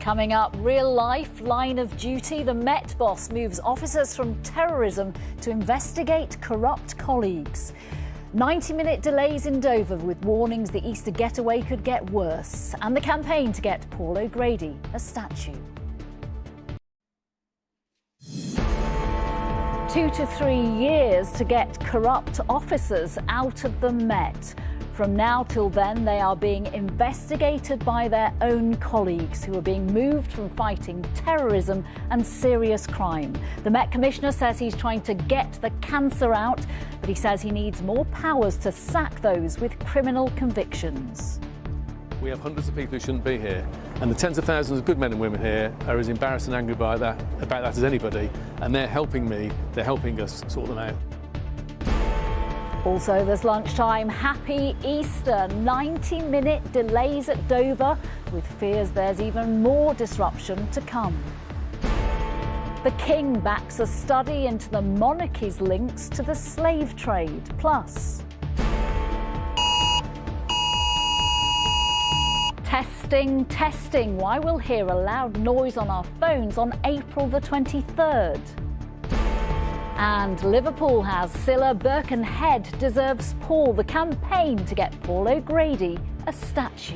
Coming up, real life line of duty. The Met boss moves officers from terrorism to investigate corrupt colleagues. 90-minute delays in Dover with warnings the Easter getaway could get worse. And the campaign to get Paul O'Grady a statue. 2 to 3 years to get corrupt officers out of the Met. From now till then, they are being investigated by their own colleagues who are being moved from fighting terrorism and serious crime. The Met Commissioner says he's trying to get the cancer out, but he says he needs more powers to sack those with criminal convictions. We have hundreds of people who shouldn't be here, and the tens of thousands of good men and women here are as embarrassed and angry about that as anybody, and they're helping me, they're helping us sort them out. Also, there's lunchtime. Happy Easter. 90-minute delays at Dover, with fears there's even more disruption to come. The King backs a study into the monarchy's links to the slave trade. Plus, testing. Why we'll hear a loud noise on our phones on April the 23rd. And Liverpool has Scylla Birkenhead deserves Paul. The campaign to get Paul O'Grady a statue.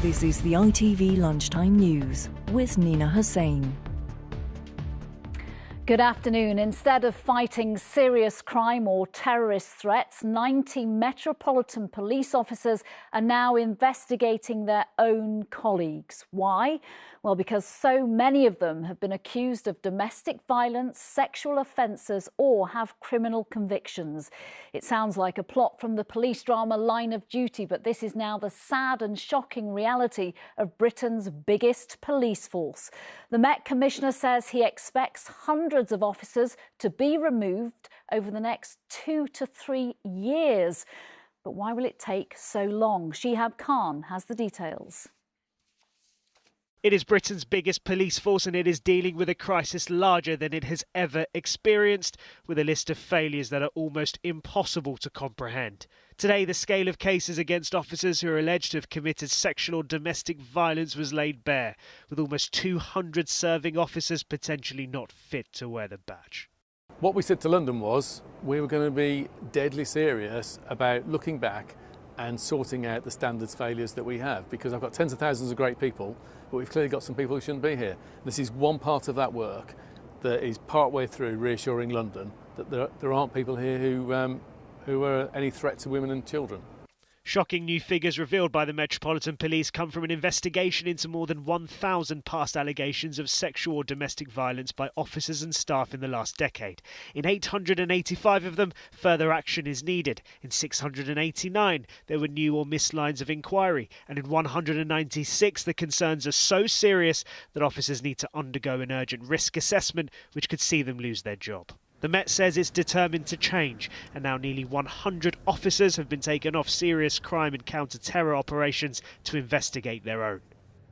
This is the ITV Lunchtime News with Nina Hossain. Good afternoon. Instead of fighting serious crime or terrorist threats, 90 Metropolitan police officers are now investigating their own colleagues. Why? Well, because so many of them have been accused of domestic violence, sexual offences or have criminal convictions. It sounds like a plot from the police drama Line of Duty, but this is now the sad and shocking reality of Britain's biggest police force. The Met Commissioner says he expects hundreds of officers to be removed over the next 2 to 3 years. But why will it take so long? Shihab Khan has the details. It is Britain's biggest police force, and it is dealing with a crisis larger than it has ever experienced, with a list of failures that are almost impossible to comprehend. Today, the scale of cases against officers who are alleged to have committed sexual or domestic violence was laid bare, with almost 200 serving officers potentially not fit to wear the badge. What we said to London was we were going to be deadly serious about looking back and sorting out the standards failures that we have, because I've got tens of thousands of great people, but we've clearly got some people who shouldn't be here. This is one part of that work that is partway through reassuring London that there aren't people here who are any threat to women and children. Shocking new figures revealed by the Metropolitan Police come from an investigation into more than 1,000 past allegations of sexual or domestic violence by officers and staff in the last decade. In 885 of them, further action is needed. In 689, there were new or missed lines of inquiry. And in 196, the concerns are so serious that officers need to undergo an urgent risk assessment, which could see them lose their job. The Met says it's determined to change, and now nearly 100 officers have been taken off serious crime and counter-terror operations to investigate their own.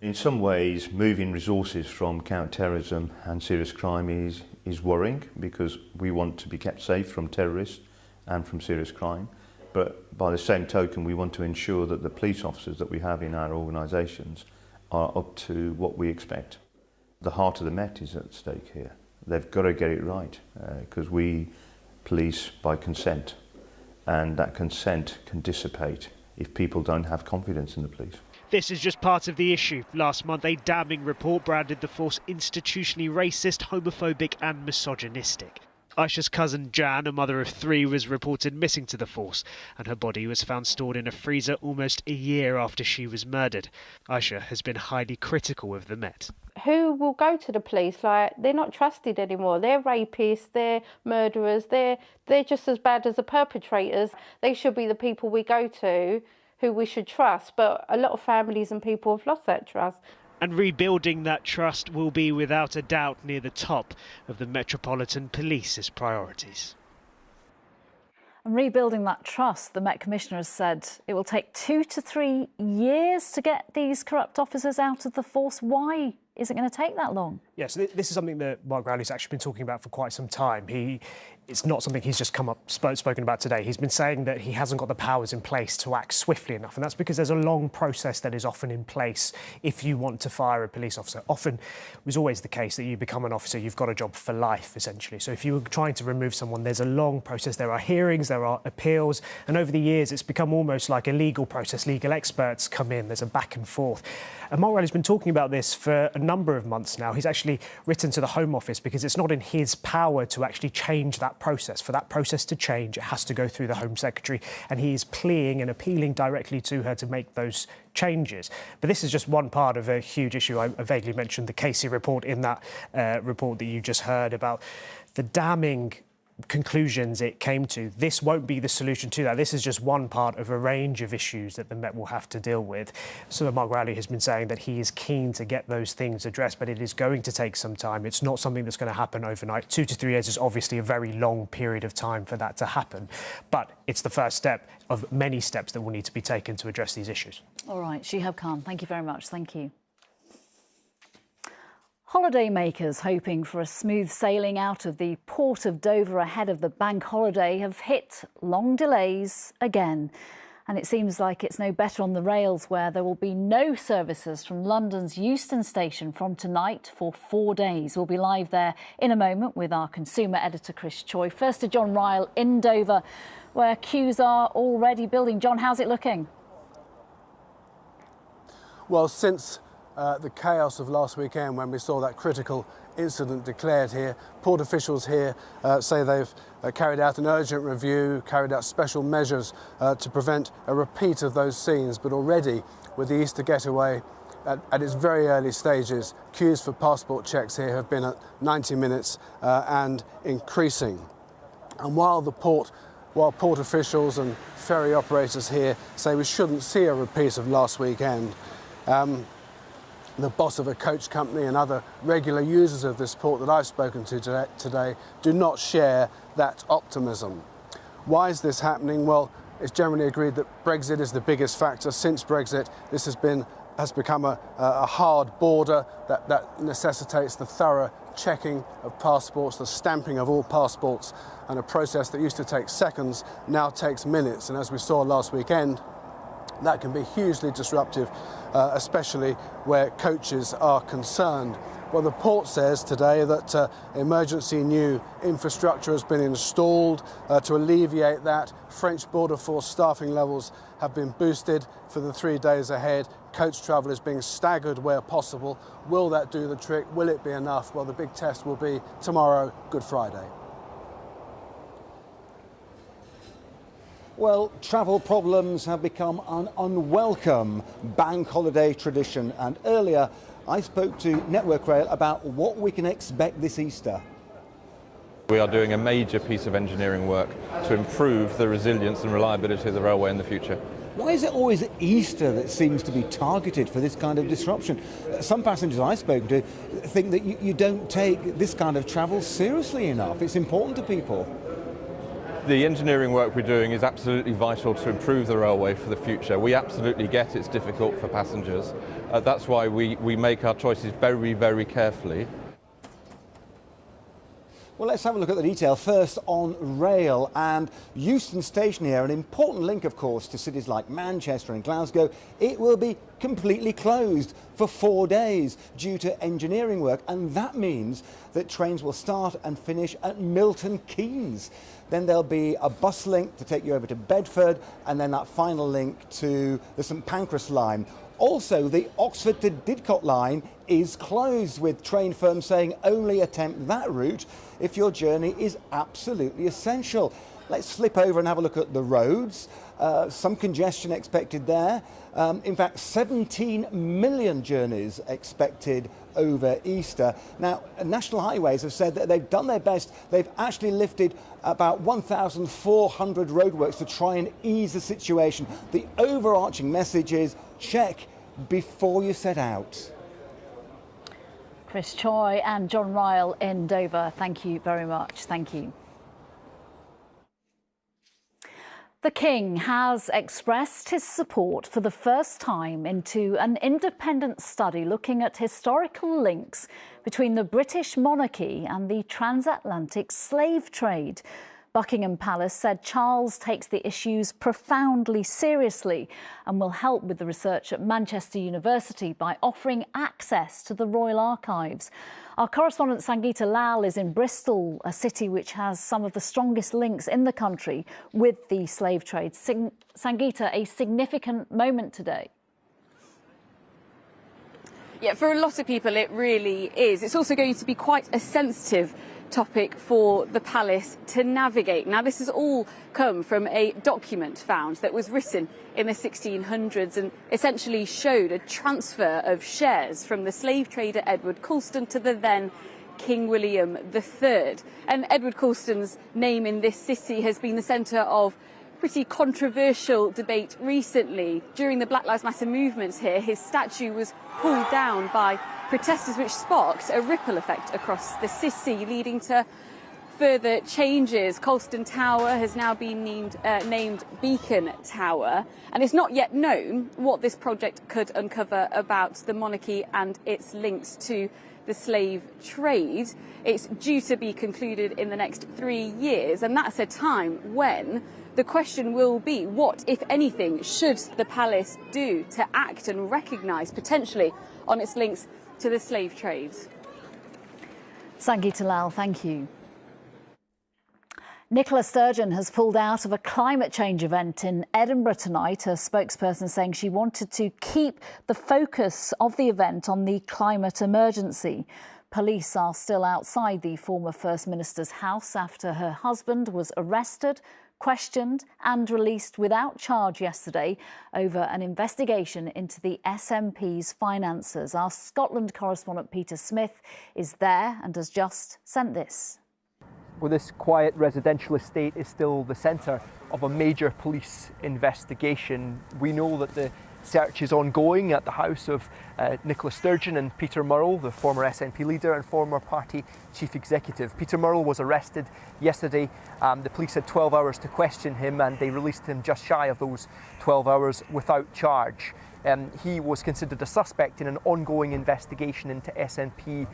In some ways, moving resources from counter-terrorism and serious crime is worrying, because we want to be kept safe from terrorists and from serious crime. But by the same token, we want to ensure that the police officers that we have in our organisations are up to what we expect. The heart of the Met is at stake here. They've got to get it right, because we police by consent, and that consent can dissipate if people don't have confidence in the police. This is just part of the issue. Last month, a damning report branded the force institutionally racist, homophobic and misogynistic. Aisha's cousin Jan, a mother of 3, was reported missing to the force, and her body was found stored in a freezer almost a year after she was murdered. Aisha has been highly critical of the Met. Who will go to the police? They're not trusted anymore. They're rapists, they're murderers, they're just as bad as the perpetrators. They should be the people we go to, who we should trust. But a lot of families and people have lost that trust. And rebuilding that trust will be without a doubt near the top of the Metropolitan Police's priorities. And rebuilding that trust, the Met Commissioner has said it will take 2 to 3 years to get these corrupt officers out of the force. Why isn't going to take that long. Yes, this is something that Mark Rowley's actually been talking about for quite some time. It's not something he's just spoken about today. He's been saying that he hasn't got the powers in place to act swiftly enough, and that's because there's a long process that is often in place if you want to fire a police officer. Often, it was always the case that you become an officer, you've got a job for life, essentially. So if you were trying to remove someone, there's a long process. There are hearings, there are appeals, and over the years, it's become almost like a legal process. Legal experts come in, there's a back and forth. And Mark Rowley's been talking about this for a number of months now. He's actually written to the Home Office because it's not in his power to actually change that process. For that process to change, it has to go through the Home Secretary, and he is pleading and appealing directly to her to make those changes. But this is just one part of a huge issue. I vaguely mentioned the Casey report in that report that you just heard about, the damning conclusions it came to. This won't be the solution to that. This is just one part of a range of issues that the Met will have to deal with. So Mark Rowley has been saying that he is keen to get those things addressed, but it is going to take some time. It's not something that's going to happen overnight. 2 to 3 years is obviously a very long period of time for that to happen, but it's the first step of many steps that will need to be taken to address these issues. All right, Shihab Khan, thank you very much. Thank you. Holidaymakers hoping for a smooth sailing out of the port of Dover ahead of the bank holiday have hit long delays again. And it seems like it's no better on the rails, where there will be no services from London's Euston station from tonight for 4 days. We'll be live there in a moment with our consumer editor, Chris Choi. First to John Ryle in Dover, where queues are already building. John, how's it looking? Well, since the chaos of last weekend, when we saw that critical incident declared here, port officials here say they've carried out an urgent review, carried out special measures to prevent a repeat of those scenes. But already, with the Easter getaway at its very early stages, queues for passport checks here have been at 90 minutes and increasing. And while port officials and ferry operators here say we shouldn't see a repeat of last weekend, the boss of a coach company and other regular users of this port that I've spoken to today do not share that optimism. Why is this happening? Well, it's generally agreed that Brexit is the biggest factor. Since Brexit, this has become a hard border that necessitates the thorough checking of passports, the stamping of all passports, and a process that used to take seconds now takes minutes. And as we saw last weekend, that can be hugely disruptive, especially where coaches are concerned. Well, the port says today that emergency new infrastructure has been installed to alleviate that. French Border Force staffing levels have been boosted for the 3 days ahead. Coach travel is being staggered where possible. Will that do the trick? Will it be enough? Well, the big test will be tomorrow, Good Friday. Well, travel problems have become an unwelcome bank holiday tradition, and earlier I spoke to Network Rail about what we can expect this Easter. We are doing a major piece of engineering work to improve the resilience and reliability of the railway in the future. Why is it always Easter that seems to be targeted for this kind of disruption? Some passengers I've spoken to think that you don't take this kind of travel seriously enough. It's important to people. The engineering work we're doing is absolutely vital to improve the railway for the future. We absolutely get it's difficult for passengers. That's why we make our choices very, very carefully. Well, let's have a look at the detail. First on rail, and Euston Station here, an important link, of course, to cities like Manchester and Glasgow. It will be completely closed for 4 days due to engineering work, and that means that trains will start and finish at Milton Keynes. Then there'll be a bus link to take you over to Bedford, and then that final link to the St Pancras line. Also, the Oxford to Didcot line is closed, with train firms saying only attempt that route if your journey is absolutely essential. Let's flip over and have a look at the roads. Some congestion expected there. In fact, 17 million journeys expected over Easter. Now, National Highways have said that they've done their best. They've actually lifted about 1,400 roadworks to try and ease the situation. The overarching message is check before you set out. Chris Choi and John Ryle in Dover, thank you very much. Thank you. The King has expressed his support for the first time into an independent study looking at historical links between the British monarchy and the transatlantic slave trade. Buckingham Palace said Charles takes the issues profoundly seriously and will help with the research at Manchester University by offering access to the Royal Archives. Our correspondent Sangeeta Lal is in Bristol, a city which has some of the strongest links in the country with the slave trade. Sangeeta, a significant moment today. Yeah, for a lot of people it really is. It's also going to be quite a sensitive topic for the palace to navigate. Now, this has all come from a document found that was written in the 1600s and essentially showed a transfer of shares from the slave trader Edward Colston to the then King William III. And Edward Colston's name in this city has been the centre of pretty controversial debate recently. During the Black Lives Matter movement here, his statue was pulled down by protesters, which sparked a ripple effect across the city, leading to further changes. Colston Tower has now been named Beacon Tower, and it's not yet known what this project could uncover about the monarchy and its links to the slave trade. It's due to be concluded in the next 3 years, and that's a time when the question will be, what, if anything, should the palace do to act and recognise potentially on its links to the slave trade? Sangeeta Lal, thank you. Nicola Sturgeon has pulled out of a climate change event in Edinburgh tonight, her spokesperson saying she wanted to keep the focus of the event on the climate emergency. Police are still outside the former First Minister's house after her husband was arrested, questioned and released without charge yesterday over an investigation into the SNP's finances. Our Scotland correspondent Peter Smith is there and has just sent this. Well, this quiet residential estate is still the centre of a major police investigation. We know that the search is ongoing at the house of Nicola Sturgeon and Peter Murrell, the former SNP leader and former party chief executive. Peter Murrell was arrested yesterday. The police had 12 hours to question him and they released him just shy of those 12 hours without charge. He was considered a suspect in an ongoing investigation into SNP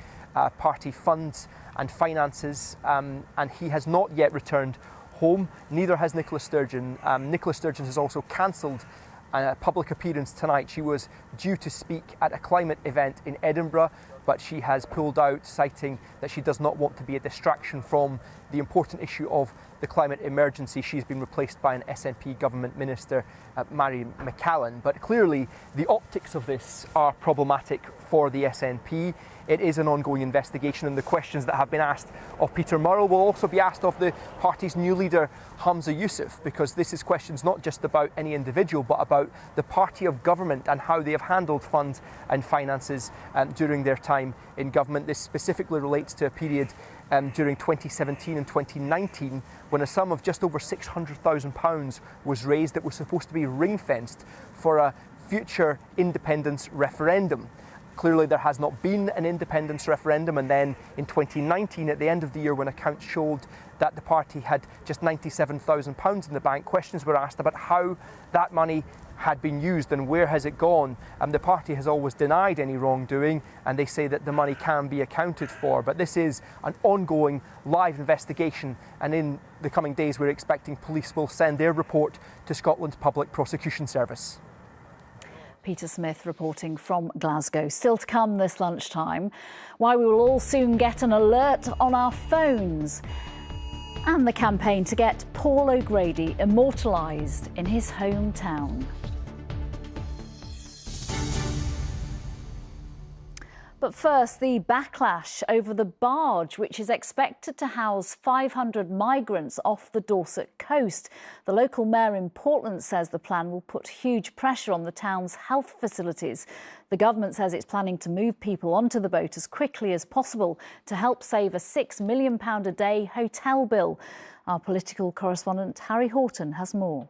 party funds and finances, and he has not yet returned home. Neither has Nicola Sturgeon. Nicola Sturgeon has also cancelled a public appearance tonight. She was due to speak at a climate event in Edinburgh, but she has pulled out, citing that she does not want to be a distraction from the important issue of the climate emergency. She's been replaced by an SNP government minister, Mary McCallan. But clearly, the optics of this are problematic for the SNP. It is an ongoing investigation, and the questions that have been asked of Peter Murrell will also be asked of the party's new leader, Humza Yousaf, because this is questions not just about any individual, but about the party of government and how they have handled funds and finances during their time in government. This specifically relates to a period during 2017 and 2019 when a sum of just over £600,000 was raised that was supposed to be ring-fenced for a future independence referendum. Clearly there has not been an independence referendum, and then in 2019, at the end of the year, when accounts showed that the party had just £97,000 in the bank, questions were asked about how that money had been used and where has it gone. And the party has always denied any wrongdoing, and they say that the money can be accounted for. But this is an ongoing live investigation, and in the coming days we're expecting police will send their report to Scotland's Public Prosecution Service. Peter Smith reporting from Glasgow. Still to come this lunchtime, why we will all soon get an alert on our phones, and the campaign to get Paul O'Grady immortalised in his hometown. But first, the backlash over the barge, which is expected to house 500 migrants off the Dorset coast. The local mayor in Portland says the plan will put huge pressure on the town's health facilities. The government says it's planning to move people onto the boat as quickly as possible to help save a £6 million a day hotel bill. Our political correspondent Harry Horton has more.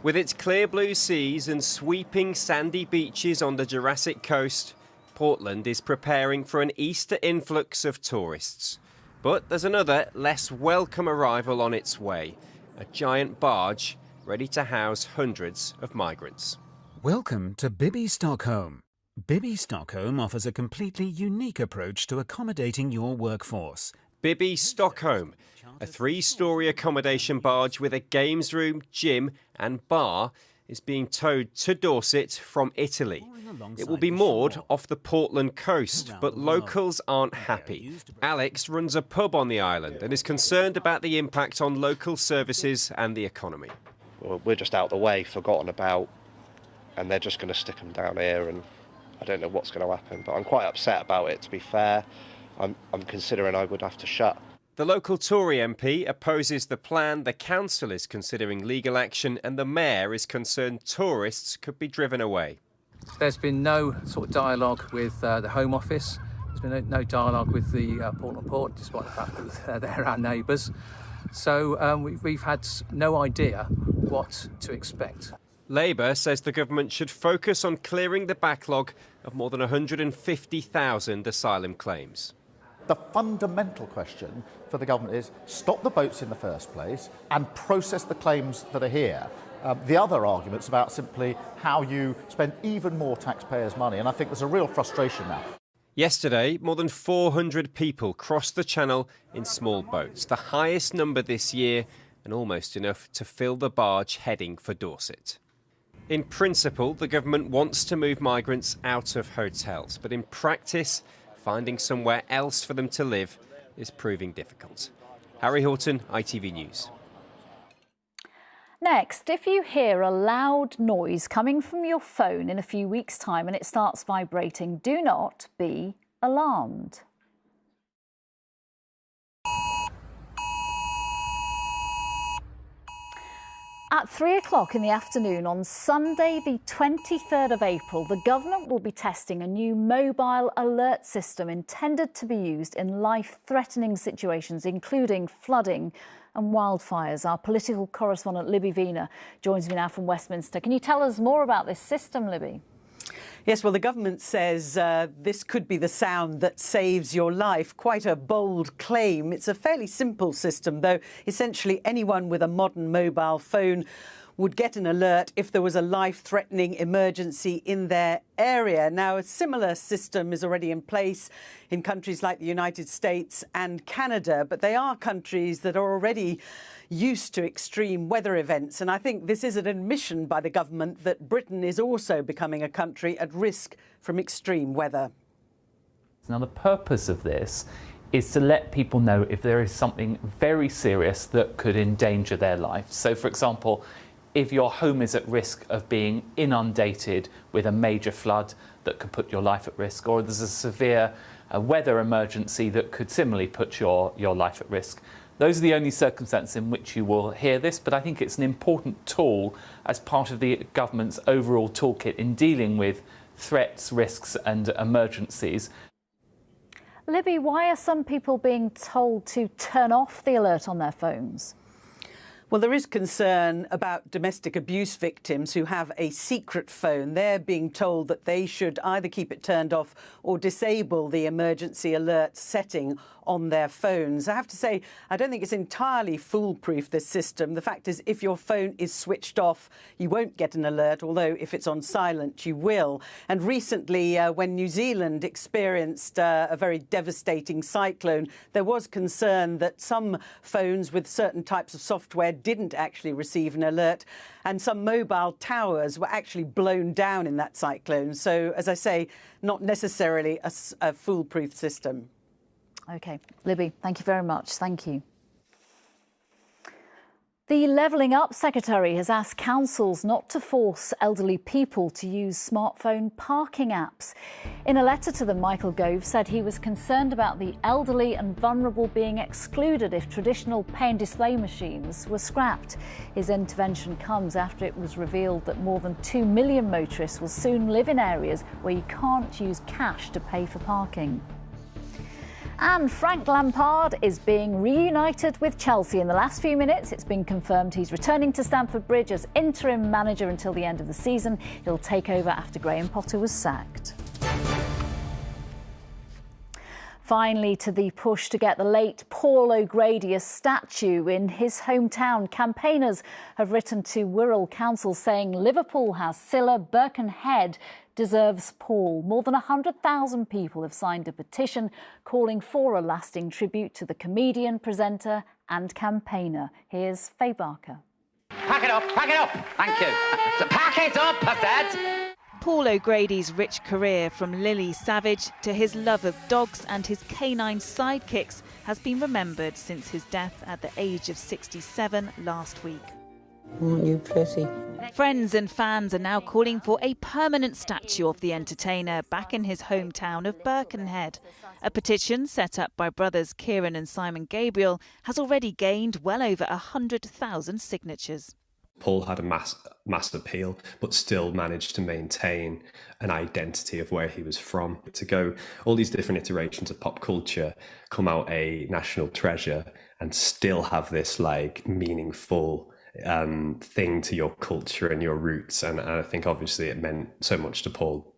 With its clear blue seas and sweeping sandy beaches on the Jurassic coast, Portland is preparing for an Easter influx of tourists. But there's another, less welcome arrival on its way. a giant barge ready to house hundreds of migrants. Welcome to Bibby Stockholm. Bibby Stockholm offers a completely unique approach to accommodating your workforce. Bibby Stockholm, a 3-storey accommodation barge with a games room, gym and bar, is being towed to Dorset from Italy. It will be moored off the Portland coast, but locals aren't happy. Alex runs a pub on the island and is concerned about the impact on local services and the economy. Well, we're just out the way, forgotten about, and they're just going to stick them down here, and I don't know what's going to happen, but I'm quite upset about it, to be fair. I'm considering I would have to shut. The local Tory MP opposes the plan, the council is considering legal action, and the mayor is concerned tourists could be driven away. There's been no sort of dialogue with the Home Office. There's been no dialogue with the Portland Port, despite the fact that they're our neighbours. So we've had no idea what to expect. Labour says the government should focus on clearing the backlog of more than 150,000 asylum claims. The fundamental question for the government is stop the boats in the first place and process the claims that are here. The other argument's about simply how you spend even more taxpayers' money, and I think there's a real frustration now. Yesterday, more than 400 people crossed the channel in small boats, the highest number this year and almost enough to fill the barge heading for Dorset. In principle, the government wants to move migrants out of hotels, but in practice, finding somewhere else for them to live is proving difficult. Harry Horton, ITV News. Next, if you hear a loud noise coming from your phone in a few weeks' time and it starts vibrating, do not be alarmed. At 3 o'clock in the afternoon on Sunday, the 23rd of April, the government will be testing a new mobile alert system intended to be used in life-threatening situations, including flooding and wildfires. Our political correspondent Libby Vina joins me now from Westminster. Can you tell us more about this system, Libby? Yes, well, the government says this could be the sound that saves your life. Quite a bold claim. It's a fairly simple system, though. Essentially, anyone with a modern mobile phone would get an alert if there was a life-threatening emergency in their area. Now, a similar system is already in place in countries like the United States and Canada, but they are countries that are already used to extreme weather events. And I think this is an admission by the government that Britain is also becoming a country at risk from extreme weather. Now, the purpose of this is to let people know if there is something very serious that could endanger their life. So, for example, if your home is at risk of being inundated with a major flood that could put your life at risk, or there's a severe weather emergency that could similarly put your life at risk. Those are the only circumstances in which you will hear this, but I think it's an important tool as part of the government's overall toolkit in dealing with threats, risks and emergencies. Libby, why are some people being told to turn off the alert on their phones? Well, there is concern about domestic abuse victims who have a secret phone. They're being told that they should either keep it turned off or disable the emergency alert setting on their phones. I have to say, I don't think it's entirely foolproof, this system. The fact is, if your phone is switched off, you won't get an alert, although if it's on silent, you will. And recently, when New Zealand experienced a very devastating cyclone, there was concern that some phones with certain types of software didn't actually receive an alert, and some mobile towers were actually blown down in that cyclone. So, as I say, not necessarily a foolproof system. OK. Libby, thank you very much. Thank you. The Levelling Up Secretary has asked councils not to force elderly people to use smartphone parking apps. In a letter to them, Michael Gove said he was concerned about the elderly and vulnerable being excluded if traditional pay and display machines were scrapped. His intervention comes after it was revealed that more than 2 million motorists will soon live in areas where you can't use cash to pay for parking. And Frank Lampard is being reunited with Chelsea. In the last few minutes, it's been confirmed he's returning to Stamford Bridge as interim manager until the end of the season. He'll take over after Graham Potter was sacked. Finally, to the push to get the late Paul O'Grady a statue in his hometown. Campaigners have written to Wirral Council saying Liverpool has Scylla, Birkenhead deserves Paul. More than 100,000 people have signed a petition calling for a lasting tribute to the comedian, presenter and campaigner. Here's Faye Barker. Pack it up, thank you. So pack it up, I said. Paul O'Grady's rich career, from Lily Savage to his love of dogs and his canine sidekicks, has been remembered since his death at the age of 67 last week. Aren't you pretty? Friends and fans are now calling for a permanent statue of the entertainer back in his hometown of Birkenhead. A petition set up by brothers Kieran and Simon Gabriel has already gained well over 100,000 signatures. Paul had a mass appeal, but still managed to maintain an identity of where he was from. To go all these different iterations of pop culture, come out a national treasure, and still have this like meaningful thing to your culture and your roots. And I think obviously it meant so much to Paul,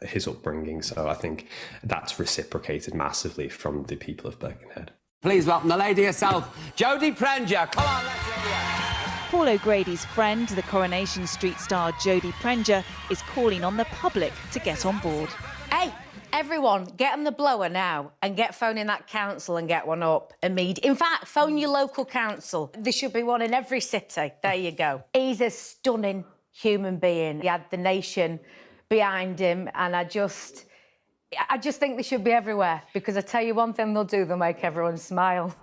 his upbringing. So I think that's reciprocated massively from the people of Birkenhead. Please welcome the lady herself, Jodie Prenger. Come on, let's hear you. Paul O'Grady's friend, the Coronation Street star Jodie Prenger, is calling on the public to get on board. Hey, everyone, get on the blower now and get phoning that council and get one up immediately. In fact, phone your local council. There should be one in every city. There you go. He's a stunning human being. He had the nation behind him, and I just think they should be everywhere, because I tell you one thing they'll do, they'll make everyone smile.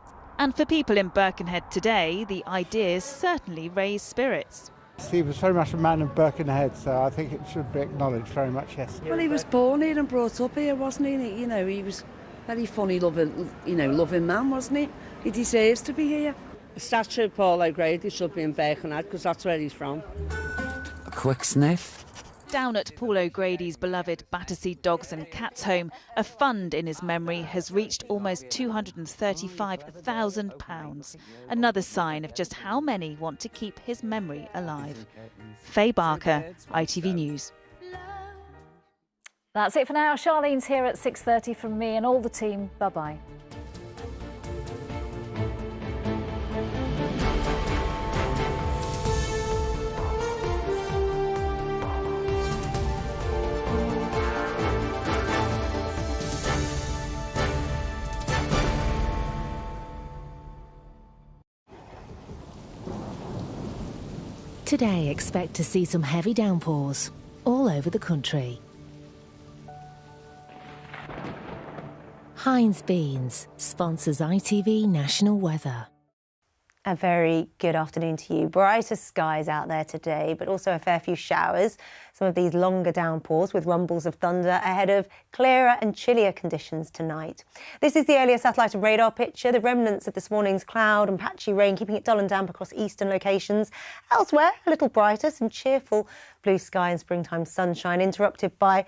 And for people in Birkenhead today, the ideas certainly raise spirits. He was very much a man of Birkenhead, so I think it should be acknowledged very much, yes. Well, he was born here and brought up here, wasn't he? You know, he was a very funny, loving man, wasn't he? He deserves to be here. A statue of Paul O'Grady should be in Birkenhead, because that's where he's from. A quick sniff. Down at Paul O'Grady's beloved Battersea Dogs and Cats home, a fund in his memory has reached almost £235,000. Another sign of just how many want to keep his memory alive. Faye Barker, ITV News. That's it for now. Charlene's here at 6:30 from me and all the team. Bye-bye. Today, expect to see some heavy downpours all over the country. Heinz Beans sponsors ITV National Weather. A very good afternoon to you. Brighter skies out there today, but also a fair few showers. Some of these longer downpours with rumbles of thunder ahead of clearer and chillier conditions tonight. This is the earlier satellite and radar picture. The remnants of this morning's cloud and patchy rain keeping it dull and damp across eastern locations. Elsewhere, a little brighter, some cheerful blue sky and springtime sunshine, interrupted by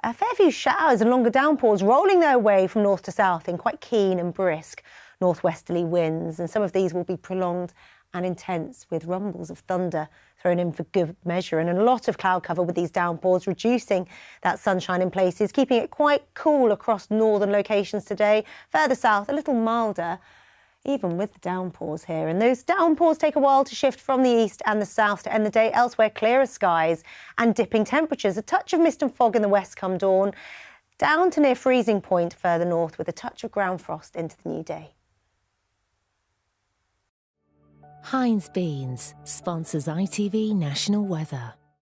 a fair few showers and longer downpours rolling their way from north to south in quite keen and brisk northwesterly winds, and some of these will be prolonged and intense with rumbles of thunder thrown in for good measure, and a lot of cloud cover with these downpours, reducing that sunshine in places, keeping it quite cool across northern locations today. Further south, a little milder, even with the downpours here. And those downpours take a while to shift from the east and the south to end the day. Elsewhere, clearer skies and dipping temperatures. A touch of mist and fog in the west come dawn, down to near freezing point further north, with a touch of ground frost into the new day. Heinz Beans sponsors ITV National Weather.